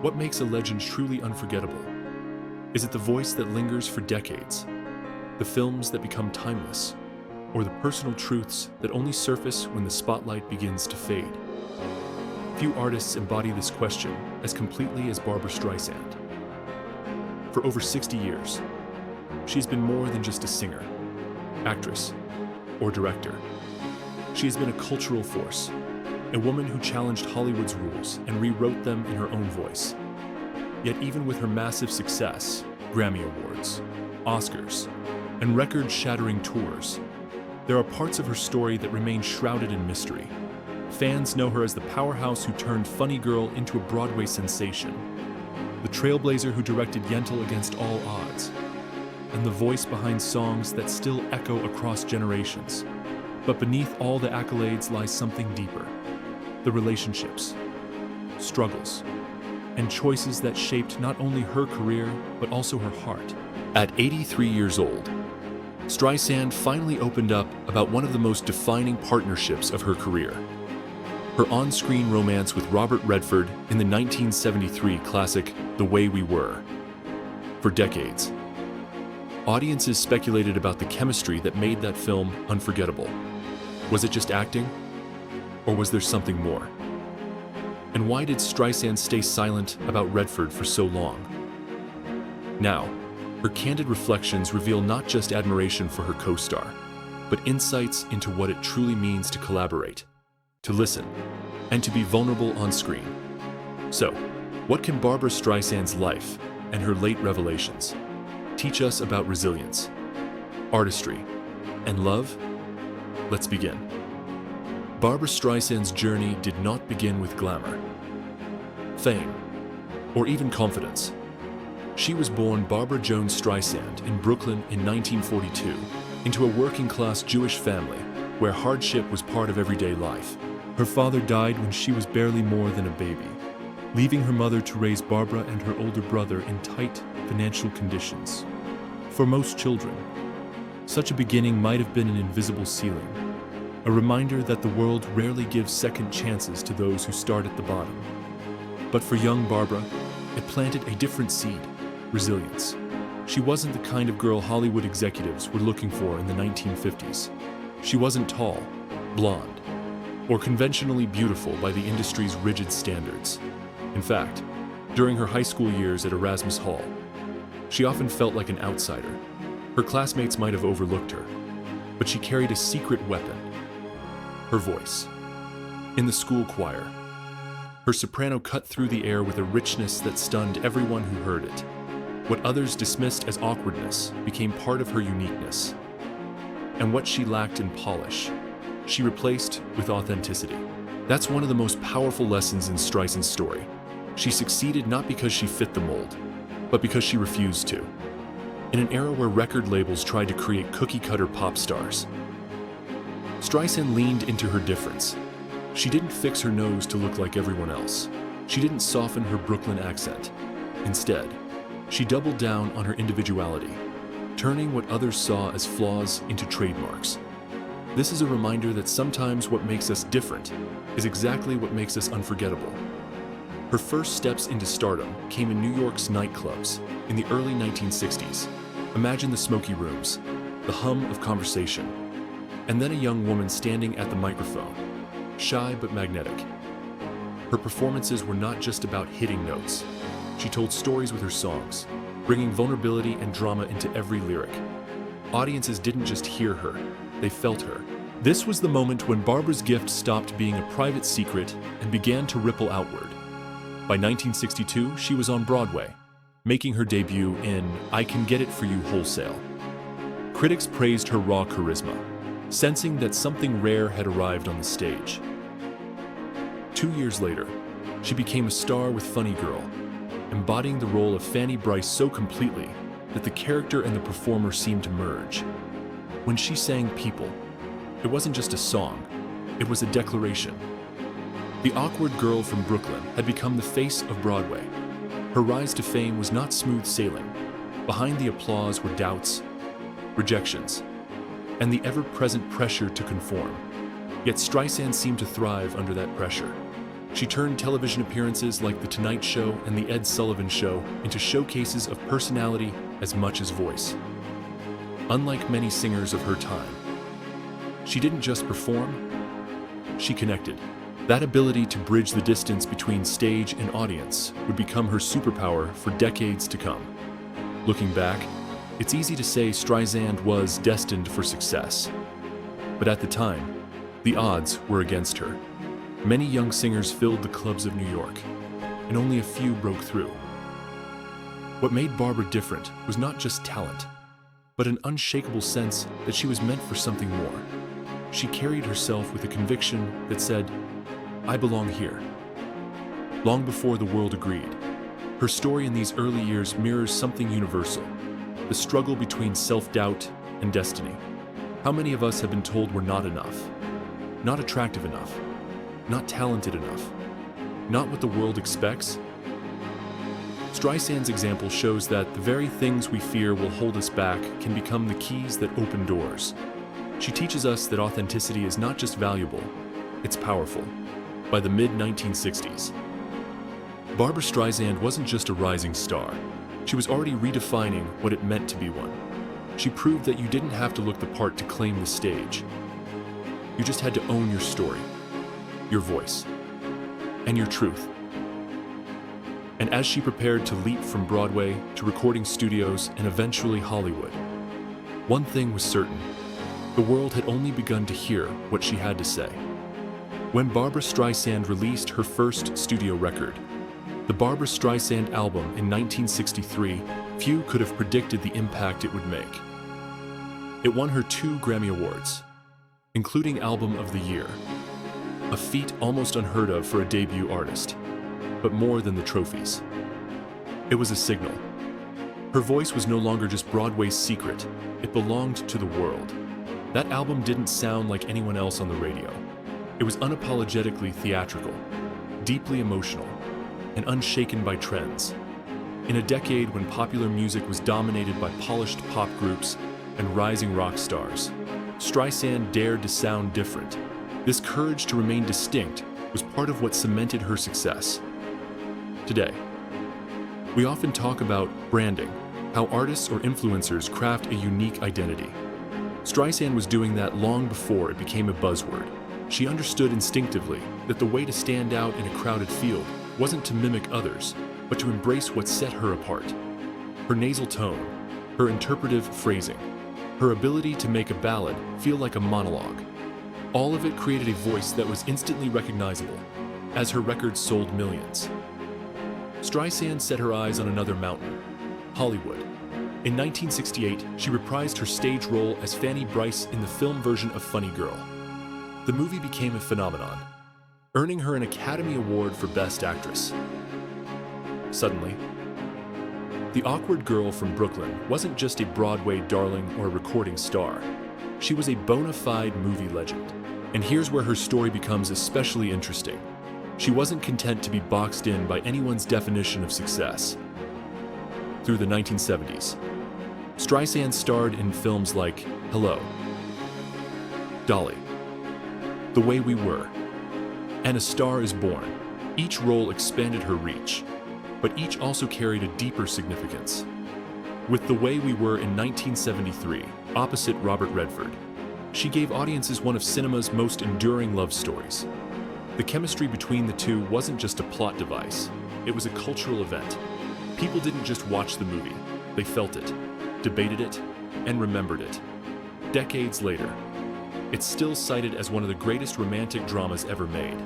What makes a legend truly unforgettable? Is it the voice that lingers for decades, the films that become timeless, or the personal truths that only surface when the spotlight begins to fade? Few artists embody this question as completely as Barbra Streisand. For over 60 years, she's been more than just a singer, actress, or director. She has been a cultural force, a woman who challenged Hollywood's rules and rewrote them in her own voice. Yet even with her massive success, Grammy Awards, Oscars, and record-shattering tours, there are parts of her story that remain shrouded in mystery. Fans know her as the powerhouse who turned Funny Girl into a Broadway sensation, the trailblazer who directed Yentl Against All Odds, and the voice behind songs that still echo across generations. But beneath all the accolades lies something deeper: the relationships, struggles, and choices that shaped not only her career, but also her heart. At 83 years old, Streisand finally opened up about one of the most defining partnerships of her career: her on-screen romance with Robert Redford in the 1973 classic The Way We Were. For decades, audiences speculated about the chemistry that made that film unforgettable. Was it just acting? Or was there something more? And why did Streisand stay silent about Redford for so long? Now, her candid reflections reveal not just admiration for her co-star, but insights into what it truly means to collaborate, to listen, and to be vulnerable on screen. So, what can Barbra Streisand's life and her late revelations teach us about resilience, artistry, and love? Let's begin. Barbra Streisand's journey did not begin with glamour, fame, or even confidence. She was born Barbara Jones Streisand in Brooklyn in 1942 into a working-class Jewish family where hardship was part of everyday life. Her father died when she was barely more than a baby, leaving her mother to raise Barbara and her older brother in tight financial conditions. For most children, such a beginning might have been an invisible ceiling, a reminder that the world rarely gives second chances to those who start at the bottom. But for young Barbra, it planted a different seed: resilience. She wasn't the kind of girl Hollywood executives were looking for in the 1950s. She wasn't tall, blonde, or conventionally beautiful by the industry's rigid standards. In fact, during her high school years at Erasmus Hall, she often felt like an outsider. Her classmates might have overlooked her, but she carried a secret weapon: her voice. In the school choir, her soprano cut through the air with a richness that stunned everyone who heard it. What others dismissed as awkwardness became part of her uniqueness. And what she lacked in polish, she replaced with authenticity. That's one of the most powerful lessons in Streisand's story. She succeeded not because she fit the mold, but because she refused to. In an era where record labels tried to create cookie-cutter pop stars, Streisand leaned into her difference. She didn't fix her nose to look like everyone else. She didn't soften her Brooklyn accent. Instead, she doubled down on her individuality, turning what others saw as flaws into trademarks. This is a reminder that sometimes what makes us different is exactly what makes us unforgettable. Her first steps into stardom came in New York's nightclubs in the early 1960s. Imagine the smoky rooms, the hum of conversation, and then a young woman standing at the microphone, shy but magnetic. Her performances were not just about hitting notes. She told stories with her songs, bringing vulnerability and drama into every lyric. Audiences didn't just hear her, they felt her. This was the moment when Barbra's gift stopped being a private secret and began to ripple outward. By 1962, she was on Broadway, making her debut in I Can Get It For You Wholesale. Critics praised her raw charisma, sensing that something rare had arrived on the stage. 2 years later, she became a star with Funny Girl, embodying the role of Fanny Brice so completely that the character and the performer seemed to merge. When she sang People, it wasn't just a song, it was a declaration. The awkward girl from Brooklyn had become the face of Broadway. Her rise to fame was not smooth sailing. Behind the applause were doubts, rejections, and the ever-present pressure to conform. Yet Streisand seemed to thrive under that pressure. She turned television appearances like The Tonight Show and The Ed Sullivan Show into showcases of personality as much as voice. Unlike many singers of her time, she didn't just perform, she connected. That ability to bridge the distance between stage and audience would become her superpower for decades to come. Looking back, it's easy to say Streisand was destined for success. But at the time, the odds were against her. Many young singers filled the clubs of New York, and only a few broke through. What made Barbra different was not just talent, but an unshakable sense that she was meant for something more. She carried herself with a conviction that said, "I belong here." Long before the world agreed, her story in these early years mirrors something universal: the struggle between self-doubt and destiny. How many of us have been told we're not enough, not attractive enough, not talented enough, not what the world expects? Streisand's example shows that the very things we fear will hold us back can become the keys that open doors. She teaches us that authenticity is not just valuable, it's powerful. By the mid-1960s, Barbra Streisand wasn't just a rising star. She was already redefining what it meant to be one. She proved that you didn't have to look the part to claim the stage. You just had to own your story, your voice, and your truth. And as she prepared to leap from Broadway to recording studios and eventually Hollywood, one thing was certain: the world had only begun to hear what she had to say. When Barbra Streisand released her first studio record, the Barbra Streisand album in 1963, few could have predicted the impact it would make. It won her 2 Grammy Awards, including Album of the Year, a feat almost unheard of for a debut artist. But more than the trophies, it was a signal. Her voice was no longer just Broadway's secret, it belonged to the world. That album didn't sound like anyone else on the radio. It was unapologetically theatrical, deeply emotional, and unshaken by trends. In a decade when popular music was dominated by polished pop groups and rising rock stars, Streisand dared to sound different. This courage to remain distinct was part of what cemented her success. Today, we often talk about branding, how artists or influencers craft a unique identity. Streisand was doing that long before it became a buzzword. She understood instinctively that the way to stand out in a crowded field wasn't to mimic others, but to embrace what set her apart. Her nasal tone, her interpretive phrasing, her ability to make a ballad feel like a monologue. All of it created a voice that was instantly recognizable, as her records sold millions. Streisand set her eyes on another mountain: Hollywood. In 1968, she reprised her stage role as Fanny Brice in the film version of Funny Girl. The movie became a phenomenon, earning her an Academy Award for Best Actress. Suddenly, the awkward girl from Brooklyn wasn't just a Broadway darling or a recording star. She was a bona fide movie legend. And here's where her story becomes especially interesting. She wasn't content to be boxed in by anyone's definition of success. Through the 1970s, Streisand starred in films like Hello, Dolly, The Way We Were, and A Star Is Born. Each role expanded her reach, but each also carried a deeper significance. With The Way We Were in 1973, opposite Robert Redford, she gave audiences one of cinema's most enduring love stories. The chemistry between the two wasn't just a plot device, it was a cultural event. People didn't just watch the movie, they felt it, debated it, and remembered it. Decades later, it's still cited as one of the greatest romantic dramas ever made.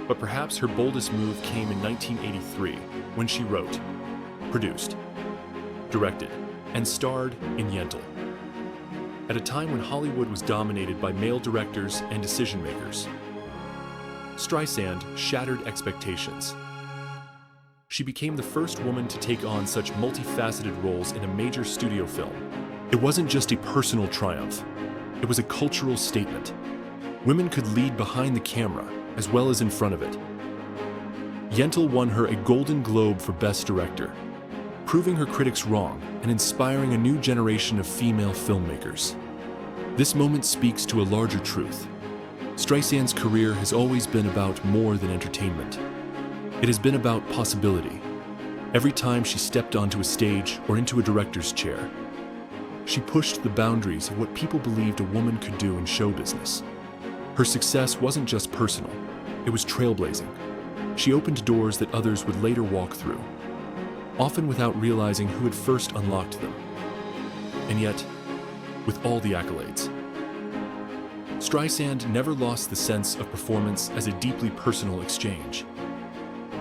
But perhaps her boldest move came in 1983, when she wrote, produced, directed, and starred in Yentl. At a time when Hollywood was dominated by male directors and decision-makers, Streisand shattered expectations. She became the first woman to take on such multifaceted roles in a major studio film. It wasn't just a personal triumph, it was a cultural statement. Women could lead behind the camera as well as in front of it. Yentl won her a Golden Globe for Best Director, proving her critics wrong and inspiring a new generation of female filmmakers. This moment speaks to a larger truth. Streisand's career has always been about more than entertainment. It has been about possibility. Every time she stepped onto a stage or into a director's chair, she pushed the boundaries of what people believed a woman could do in show business. Her success wasn't just personal, it was trailblazing. She opened doors that others would later walk through, often without realizing who had first unlocked them. And yet, with all the accolades, Streisand never lost the sense of performance as a deeply personal exchange.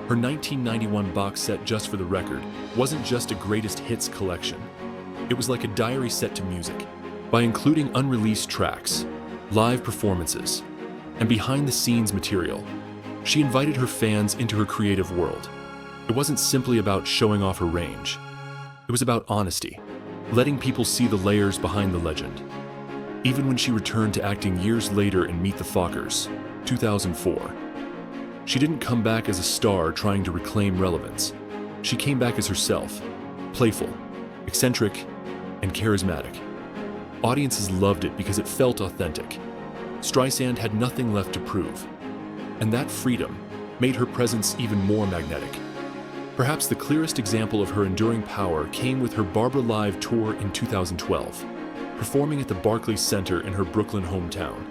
Her 1991 box set, Just for the Record, wasn't just a greatest hits collection. It was like a diary set to music. By including unreleased tracks, live performances, and behind-the-scenes material, she invited her fans into her creative world. It wasn't simply about showing off her range. It was about honesty, letting people see the layers behind the legend. Even when she returned to acting years later in Meet the Fockers, 2004, she didn't come back as a star trying to reclaim relevance. She came back as herself, playful, eccentric, and charismatic. Audiences loved it because it felt authentic. Streisand had nothing left to prove, and that freedom made her presence even more magnetic. Perhaps the clearest example of her enduring power came with her Barbra Live tour in 2012. Performing at the Barclays Center in her Brooklyn hometown,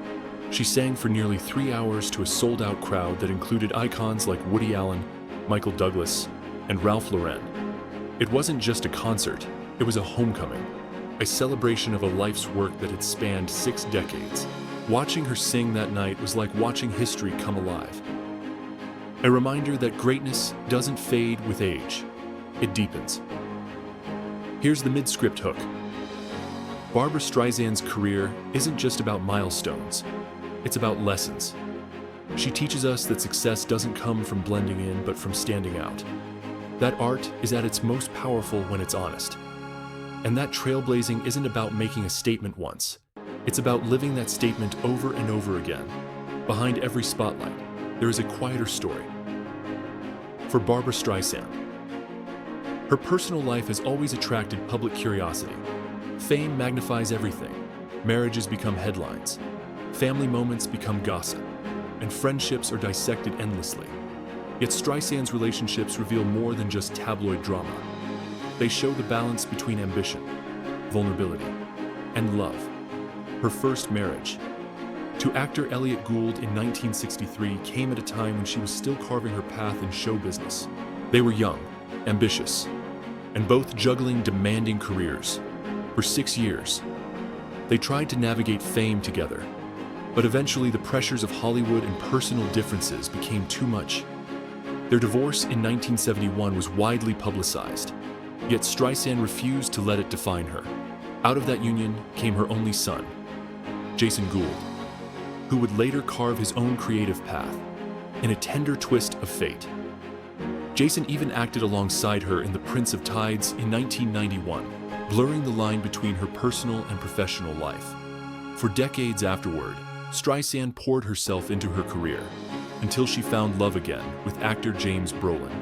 she sang for nearly 3 hours to a sold-out crowd that included icons like Woody Allen, Michael Douglas, and Ralph Lauren. It wasn't just a concert, it was a homecoming, a celebration of a life's work that had spanned 6 decades. Watching her sing that night was like watching history come alive. A reminder that greatness doesn't fade with age, it deepens. Here's the mid-script hook. Barbra Streisand's career isn't just about milestones, it's about lessons. She teaches us that success doesn't come from blending in, but from standing out. That art is at its most powerful when it's honest. And that trailblazing isn't about making a statement once. It's about living that statement over and over again. Behind every spotlight, there is a quieter story. For Barbra Streisand, her personal life has always attracted public curiosity. Fame magnifies everything. Marriages become headlines. Family moments become gossip. And friendships are dissected endlessly. Yet Streisand's relationships reveal more than just tabloid drama. They show the balance between ambition, vulnerability, and love. Her first marriage, to actor Elliot Gould in 1963, came at a time when she was still carving her path in show business. They were young, ambitious, and both juggling demanding careers. For 6 years, they tried to navigate fame together, but eventually the pressures of Hollywood and personal differences became too much. Their divorce in 1971 was widely publicized, yet Streisand refused to let it define her. Out of that union came her only son, Jason Gould, who would later carve his own creative path in a tender twist of fate. Jason even acted alongside her in The Prince of Tides in 1991, blurring the line between her personal and professional life. For decades afterward, Streisand poured herself into her career until she found love again with actor James Brolin.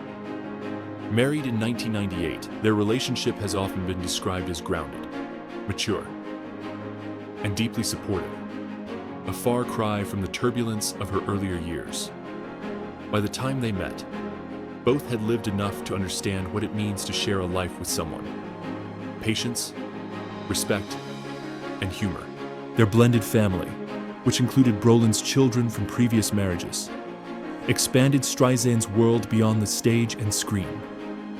Married in 1998, their relationship has often been described as grounded, mature, and deeply supportive, a far cry from the turbulence of her earlier years. By the time they met, both had lived enough to understand what it means to share a life with someone. Patience, respect, and humor. Their blended family, which included Brolin's children from previous marriages, expanded Streisand's world beyond the stage and screen.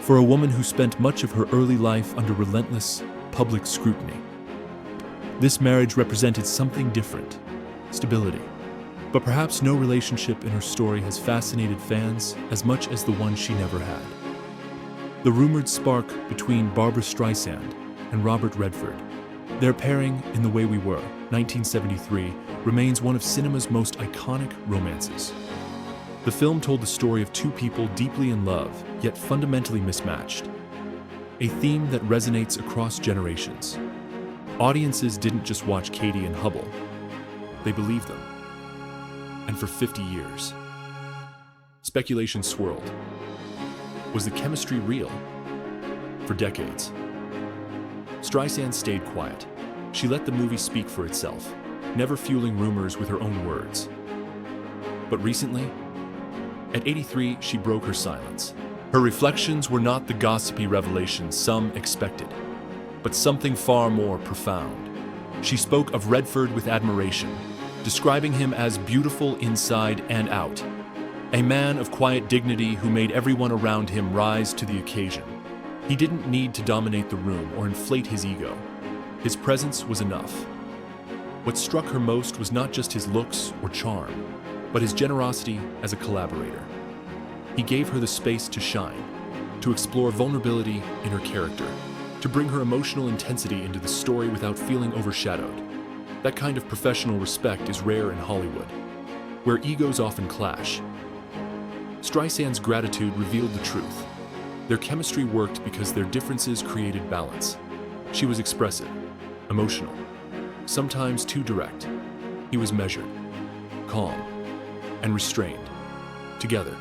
For a woman who spent much of her early life under relentless public scrutiny, this marriage represented something different, stability. But perhaps no relationship in her story has fascinated fans as much as the one she never had. The rumored spark between Barbra Streisand and Robert Redford, their pairing in The Way We Were, 1973, remains one of cinema's most iconic romances. The film told the story of two people deeply in love, yet fundamentally mismatched, a theme that resonates across generations. Audiences didn't just watch Katie and Hubble, they believed them. And for 50 years, speculation swirled. Was the chemistry real? For decades, Streisand stayed quiet. She let the movie speak for itself, never fueling rumors with her own words. But recently, at 83, she broke her silence. Her reflections were not the gossipy revelations some expected, but something far more profound. She spoke of Redford with admiration, describing him as beautiful inside and out, a man of quiet dignity who made everyone around him rise to the occasion. He didn't need to dominate the room or inflate his ego. His presence was enough. What struck her most was not just his looks or charm, but his generosity as a collaborator. He gave her the space to shine, to explore vulnerability in her character, to bring her emotional intensity into the story without feeling overshadowed. That kind of professional respect is rare in Hollywood, where egos often clash. Streisand's gratitude revealed the truth. Their chemistry worked because their differences created balance. She was expressive, emotional, sometimes too direct. He was measured, calm, and restrained. Together,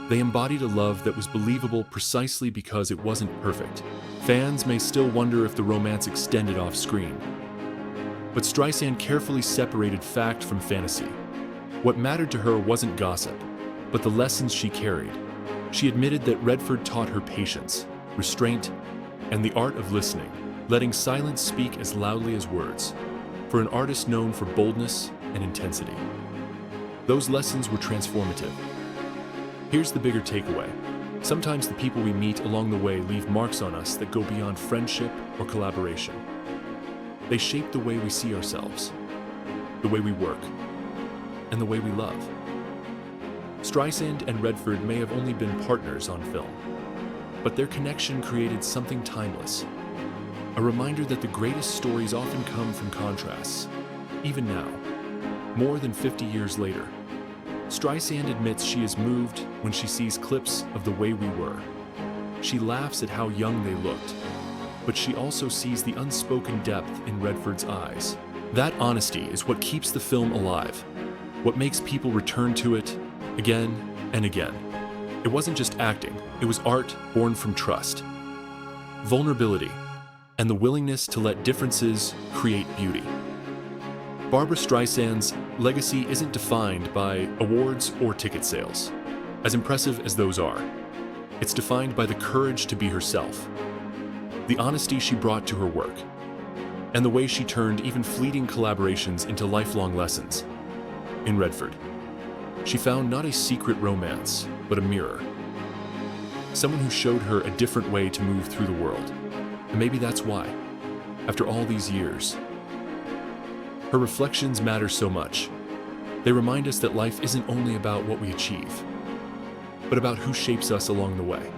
they embodied a love that was believable precisely because it wasn't perfect. Fans may still wonder if the romance extended off screen, but Streisand carefully separated fact from fantasy. What mattered to her wasn't gossip, but the lessons she carried. She admitted that Redford taught her patience, restraint, and the art of listening, letting silence speak as loudly as words, for an artist known for boldness and intensity. Those lessons were transformative. Here's the bigger takeaway. Sometimes the people we meet along the way leave marks on us that go beyond friendship or collaboration. They shape the way we see ourselves, the way we work, and the way we love. Streisand and Redford may have only been partners on film, but their connection created something timeless. A reminder that the greatest stories often come from contrasts. Even now, more than 50 years later, Streisand admits she is moved when she sees clips of The Way We Were. She laughs at how young they looked, but she also sees the unspoken depth in Redford's eyes. That honesty is what keeps the film alive, what makes people return to it again and again. It wasn't just acting, it was art born from trust, vulnerability, and the willingness to let differences create beauty. Barbra Streisand's legacy isn't defined by awards or ticket sales, as impressive as those are. It's defined by the courage to be herself, the honesty she brought to her work, and the way she turned even fleeting collaborations into lifelong lessons. In Redford, she found not a secret romance, but a mirror. Someone who showed her a different way to move through the world. And maybe that's why, after all these years, her reflections matter so much. They remind us that life isn't only about what we achieve, but about who shapes us along the way.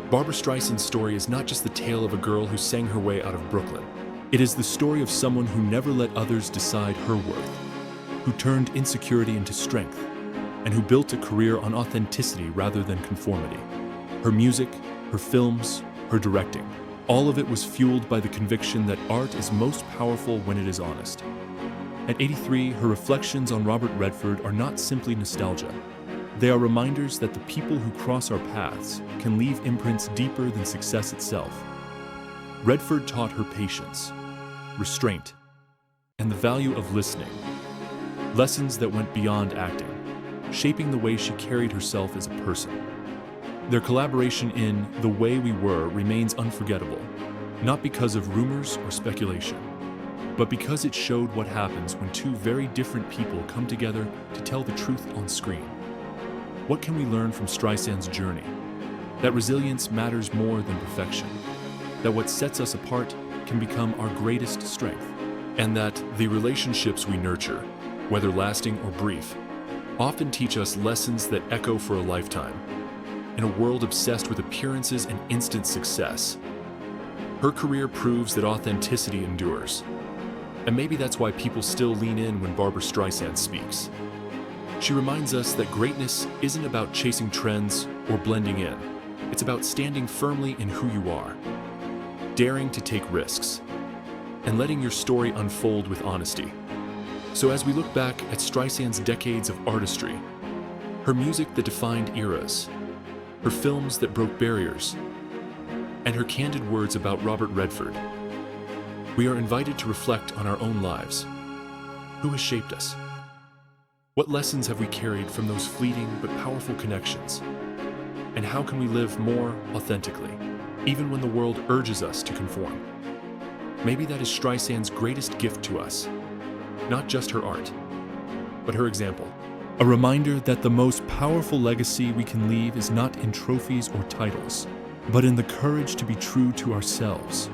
Barbra Streisand's story is not just the tale of a girl who sang her way out of Brooklyn. It is the story of someone who never let others decide her worth, who turned insecurity into strength, and who built a career on authenticity rather than conformity. Her music, her films, her directing, all of it was fueled by the conviction that art is most powerful when it is honest. At 83, her reflections on Robert Redford are not simply nostalgia. They are reminders that the people who cross our paths can leave imprints deeper than success itself. Redford taught her patience, restraint, and the value of listening, lessons that went beyond acting, shaping the way she carried herself as a person. Their collaboration in The Way We Were remains unforgettable, not because of rumors or speculation, but because it showed what happens when two very different people come together to tell the truth on screen. What can we learn from Streisand's journey? That resilience matters more than perfection, that what sets us apart can become our greatest strength, and that the relationships we nurture, whether lasting or brief, often teach us lessons that echo for a lifetime. In a world obsessed with appearances and instant success, her career proves that authenticity endures. And maybe that's why people still lean in when Barbra Streisand speaks. She reminds us that greatness isn't about chasing trends or blending in. It's about standing firmly in who you are, daring to take risks, and letting your story unfold with honesty. So as we look back at Streisand's decades of artistry, her music that defined eras, her films that broke barriers, and her candid words about Robert Redford, we are invited to reflect on our own lives. Who has shaped us? What lessons have we carried from those fleeting but powerful connections? And how can we live more authentically, even when the world urges us to conform? Maybe that is Streisand's greatest gift to us, not just her art, but her example. A reminder that the most powerful legacy we can leave is not in trophies or titles, but in the courage to be true to ourselves,